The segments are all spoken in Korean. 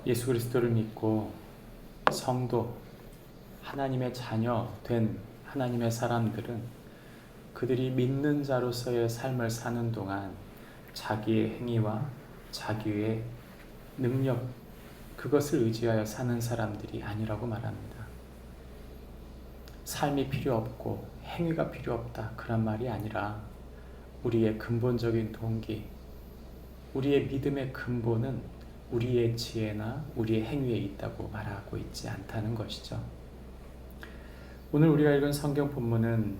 예수 그리스도를 믿고 성도, 하나님의 자녀 된 하나님의 사람들은 그들이 믿는 자로서의 삶을 사는 동안 자기의 행위와 자기의 능력, 그것을 의지하여 사는 사람들이 아니라고 말합니다. 삶이 필요 없고 행위가 필요 없다, 그런 말이 아니라 우리의 근본적인 동기, 우리의 믿음의 근본은 우리의 지혜나 우리의 행위에 있다고 말하고 있지 않다는 것이죠. 오늘 우리가 읽은 성경 본문은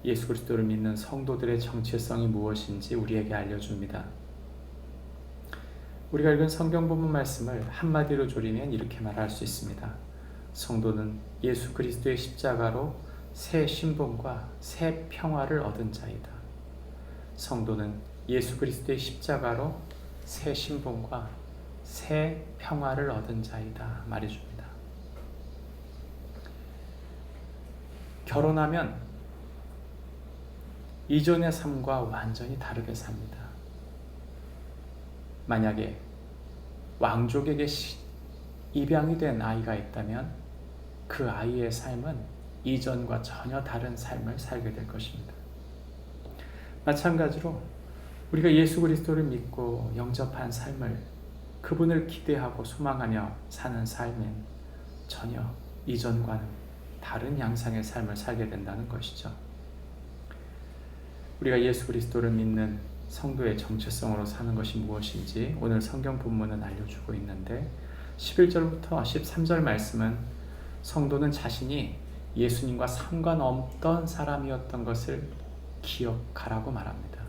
예수 그리스도를 믿는 성도들의 정체성이 무엇인지 우리에게 알려줍니다. 우리가 읽은 성경 본문 말씀을 한마디로 조리면 이렇게 말할 수 있습니다. 성도는 예수 그리스도의 십자가로 새 신분과 새 평화를 얻은 자이다. 성도는 예수 그리스도의 십자가로 새 신분과 새 평화를 얻은 자이다 말해줍니다. 결혼하면 이전의 삶과 완전히 다르게 삽니다. 만약에 왕족에게 입양이 된 아이가 있다면 그 아이의 삶은 이전과 전혀 다른 삶을 살게 될 것입니다. 마찬가지로 우리가 예수 그리스도를 믿고 영접한 삶을, 그분을 기대하고 소망하며 사는 삶은 전혀 이전과는 다른 양상의 삶을 살게 된다는 것이죠. 우리가 예수 그리스도를 믿는 성도의 정체성으로 사는 것이 무엇인지 오늘 성경 본문은 알려주고 있는데 11절부터 13절 말씀은 성도는 자신이 예수님과 상관없던 사람이었던 것을 기억하라고 말합니다.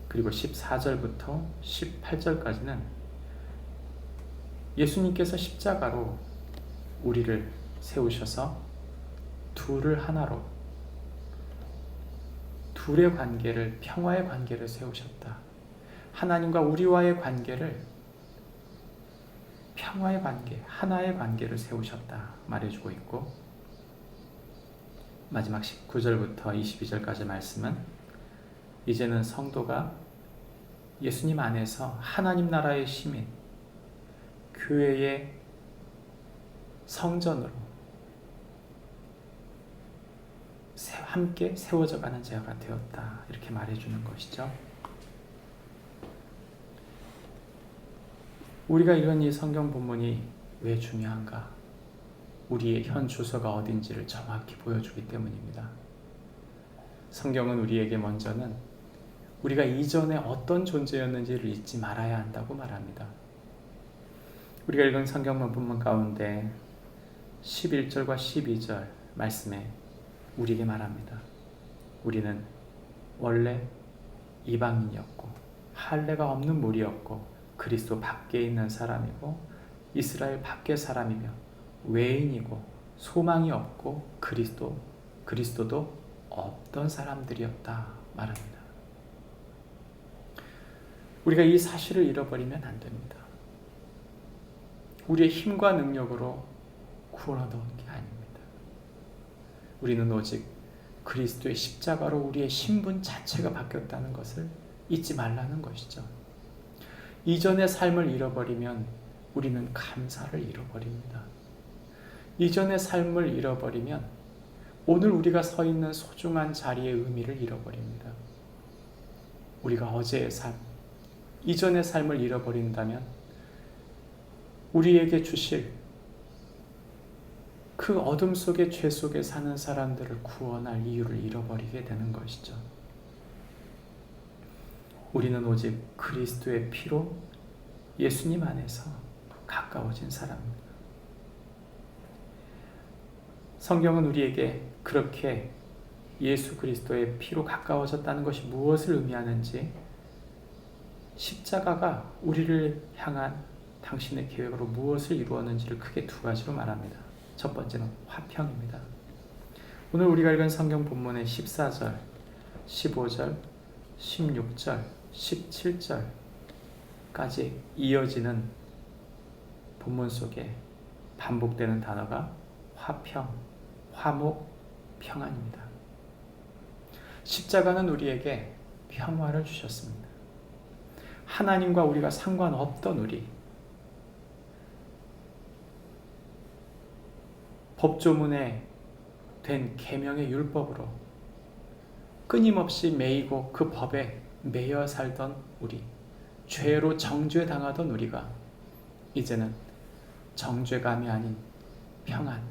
그리고 14절부터 18절까지는 예수님께서 십자가로 우리를 세우셔서 둘을 하나로, 둘의 관계를, 평화의 관계를 세우셨다. 하나님과 우리와의 관계를 평화의 관계, 하나의 관계를 세우셨다 말해주고 있고, 마지막 19절부터 22절까지 말씀은 이제는 성도가 예수님 안에서 하나님 나라의 시민, 교회의 성전으로 함께 세워져 가는 자가 되었다, 이렇게 말해주는 것이죠. 우리가 읽은 이 성경 본문이 왜 중요한가? 우리의 현 주소가 어딘지를 정확히 보여주기 때문입니다. 성경은 우리에게 먼저는 우리가 이전에 어떤 존재였는지를 잊지 말아야 한다고 말합니다. 우리가 읽은 성경 본문 가운데 11절과 12절 말씀에 우리에게 말합니다. 우리는 원래 이방인이었고 할례가 없는 무리였고 그리스도 밖에 있는 사람이고 이스라엘 밖의 사람이며 외인이고 소망이 없고 그리스도도 없던 사람들이었다 말합니다. 우리가 이 사실을 잃어버리면 안 됩니다. 우리의 힘과 능력으로 구원 얻어온 게 아닙니다. 우리는 오직 그리스도의 십자가로 우리의 신분 자체가 바뀌었다는 것을 잊지 말라는 것이죠. 이전의 삶을 잃어버리면 우리는 감사를 잃어버립니다. 이전의 삶을 잃어버리면 오늘 우리가 서 있는 소중한 자리의 의미를 잃어버립니다. 우리가 어제의 삶, 이전의 삶을 잃어버린다면 우리에게 주실 그 어둠 속에, 죄 속에 사는 사람들을 구원할 이유를 잃어버리게 되는 것이죠. 우리는 오직 그리스도의 피로 예수님 안에서 가까워진 사람입니다. 성경은 우리에게 그렇게 예수 그리스도의 피로 가까워졌다는 것이 무엇을 의미하는지, 십자가가 우리를 향한 당신의 계획으로 무엇을 이루었는지를 크게 두 가지로 말합니다. 첫 번째는 화평입니다. 오늘 우리가 읽은 성경 본문의 14절, 15절, 16절, 17절까지 이어지는 본문 속에 반복되는 단어가 화평, 화목, 평안입니다. 십자가는 우리에게 평화를 주셨습니다. 하나님과 우리가 상관없던 우리, 법조문에 된 계명의 율법으로 끊임없이 매이고 그 법에 매여 살던 우리, 죄로 정죄당하던 우리가 이제는 정죄감이 아닌 평안,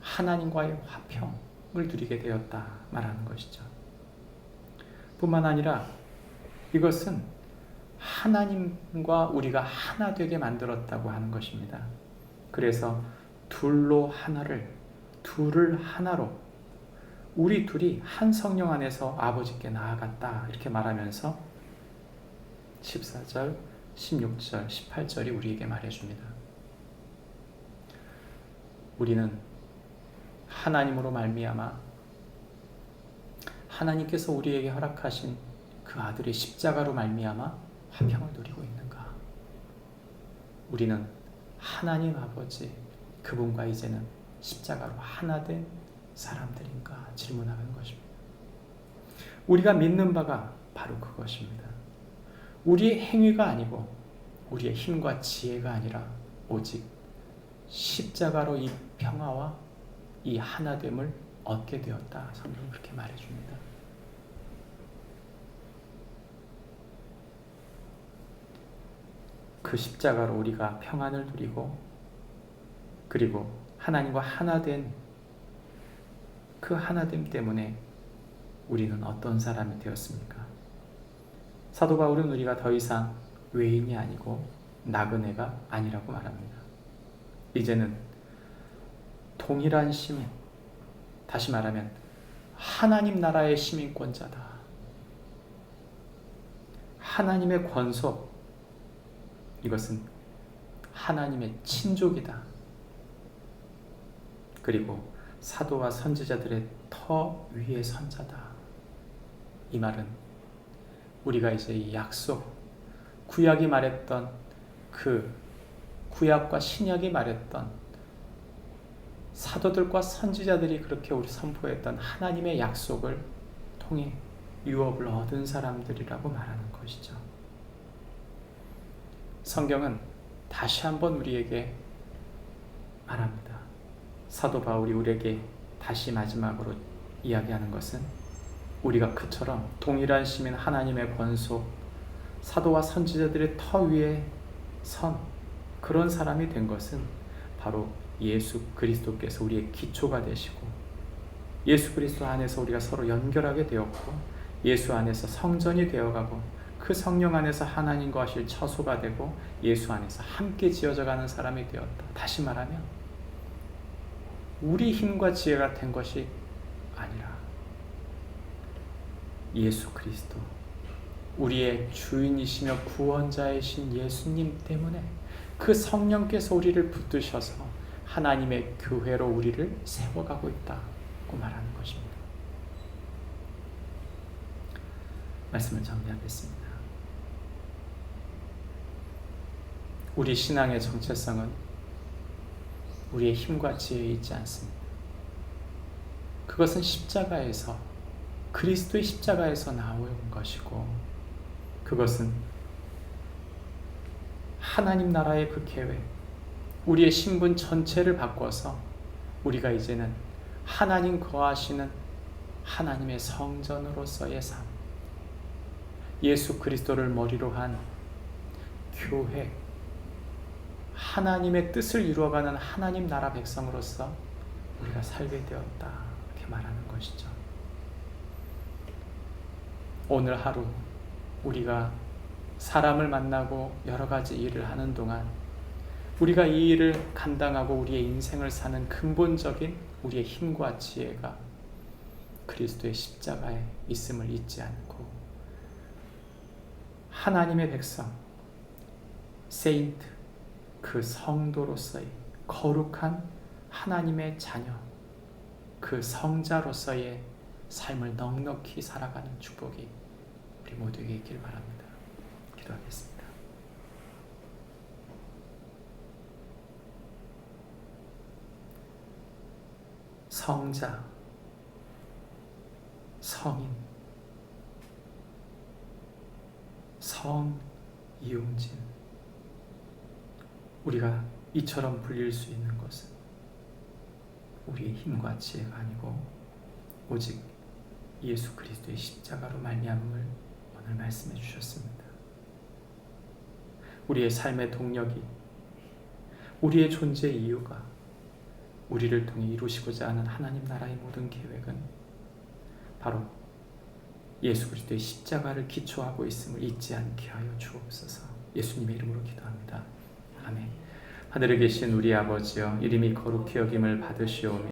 하나님과의 화평을 누리게 되었다 말하는 것이죠. 뿐만 아니라 이것은 하나님과 우리가 하나 되게 만들었다고 하는 것입니다. 그래서 둘로 하나를, 둘을 하나로 우리 둘이 한 성령 안에서 아버지께 나아갔다 이렇게 말하면서 14절, 16절, 18절이 우리에게 말해줍니다. 우리는 하나님으로 말미암아 하나님께서 우리에게 허락하신 그 아들의 십자가로 말미암아 화평을 누리고 있는가? 우리는 하나님 아버지 그분과 이제는 십자가로 하나 된 사람들인가 질문하는 것입니다. 우리가 믿는 바가 바로 그것입니다. 우리의 행위가 아니고 우리의 힘과 지혜가 아니라 오직 십자가로 이 평화와 이 하나됨을 얻게 되었다. 성경은 그렇게 말해줍니다. 그 십자가로 우리가 평안을 누리고 그리고 하나님과 하나 된 그 하나됨 때문에 우리는 어떤 사람이 되었습니까? 사도 바울은 우리가 더 이상 외인이 아니고 나그네가 아니라고 말합니다. 이제는 동일한 시민, 다시 말하면 하나님 나라의 시민권자다. 하나님의 권속, 이것은 하나님의 친족이다. 그리고 사도와 선지자들의 터 위의 선자다. 이 말은 우리가 이제 이 약속, 구약이 말했던 그 구약과 신약이 말했던 사도들과 선지자들이 그렇게 우리 선포했던 하나님의 약속을 통해 유업을 얻은 사람들이라고 말하는 것이죠. 성경은 다시 한번 우리에게 말합니다. 사도 바울이 우리에게 다시 마지막으로 이야기하는 것은 우리가 그처럼 동일한 시민 하나님의 권속, 사도와 선지자들의 터 위에 선 그런 사람이 된 것은 바로 예수 그리스도께서 우리의 기초가 되시고 예수 그리스도 안에서 우리가 서로 연결하게 되었고 예수 안에서 성전이 되어가고 그 성령 안에서 하나님과 하실 처소가 되고 예수 안에서 함께 지어져가는 사람이 되었다. 다시 말하면 우리 힘과 지혜가 된 것이 아니라 예수 그리스도, 우리의 주인이시며 구원자이신 예수님 때문에 그 성령께서 우리를 붙드셔서 하나님의 교회로 우리를 세워가고 있다고 말하는 것입니다. 말씀을 정리하겠습니다. 우리 신앙의 정체성은 우리의 힘과 지혜에 있지 않습니다. 그것은 십자가에서, 그리스도의 십자가에서 나온 것이고 그것은 하나님 나라의 그 계획, 우리의 신분 전체를 바꿔서 우리가 이제는 하나님 거하시는 하나님의 성전으로서의 삶, 예수 그리스도를 머리로 한 교회, 하나님의 뜻을 이루어가는 하나님 나라 백성으로서 우리가 살게 되었다 이렇게 말하는 것이죠. 오늘 하루 우리가 사람을 만나고 여러 가지 일을 하는 동안 우리가 이 일을 감당하고 우리의 인생을 사는 근본적인 우리의 힘과 지혜가 그리스도의 십자가에 있음을 잊지 않고 하나님의 백성, 세인트, 그 성도로서의 거룩한 하나님의 자녀, 그 성자로서의 삶을 넉넉히 살아가는 축복이 우리 모두에게 있길 바랍니다. 기도하겠습니다. 성자, 성인, 성이용진, 우리가 이처럼 불릴 수 있는 것은 우리의 힘과 지혜가 아니고 오직 예수 그리스도의 십자가로 말미암음을 오늘 말씀해 주셨습니다. 우리의 삶의 동력이, 우리의 존재 이유가 우리를 통해 이루시고자 하는 하나님 나라의 모든 계획은 바로 예수 그리스도의 십자가를 기초하고 있음을 잊지 않게 하여 주옵소서. 예수님의 이름으로 기도합니다. 아멘. 하늘에 계신 우리 아버지여, 이름이 거룩히 여김을 받으시오며